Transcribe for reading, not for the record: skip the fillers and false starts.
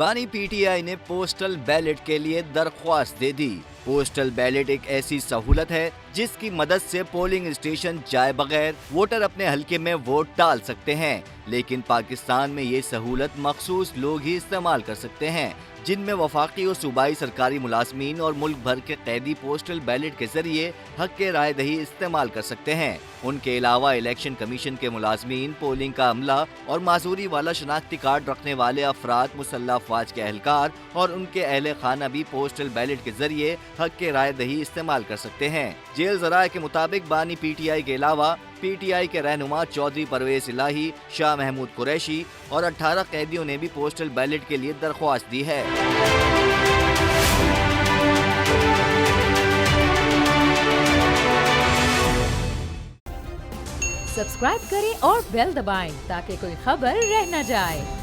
बानी पीटीआई ने postal ballot के लिए दरख्वास्त दे दी। पोस्टल बैलेट एक ऐसी सहूलत है जिसकी मदद से पोलिंग स्टेशन जाए बगैर वोटर अपने हलके में वोट डाल सकते हैं, लेकिन पाकिस्तान में ये सहूलत मखसूस लोग ही इस्तेमाल कर सकते हैं, जिनमें वफाकी और सूबाई सरकारी मुलाजमीन और मुल्क भर के कैदी पोस्टल बैलेट के जरिए हक के राय दही इस्तेमाल कर सकते हैं। उनके अलावा इलेक्शन कमीशन के मुलाजमीन, पोलिंग का अमला और माजूरी वाला शनाख्ती कार्ड रखने वाले अफराद, मुसल्लह अफवाज के एहलकार और उनके अहले खाना भी पोस्टल बैलेट के जरिए हक के राय दही इस्तेमाल कर सकते हैं। जेल ज़राए के मुताबिक बानी पीटीआई के अलावा पीटीआई के रहनुमा चौधरी परवेज इलाही, शाह महमूद कुरैशी और 18 कैदियों ने भी पोस्टल बैलेट के लिए दरख्वास्त दी है। सब्सक्राइब करें और बेल दबाएं ताकि कोई खबर रह न जाए।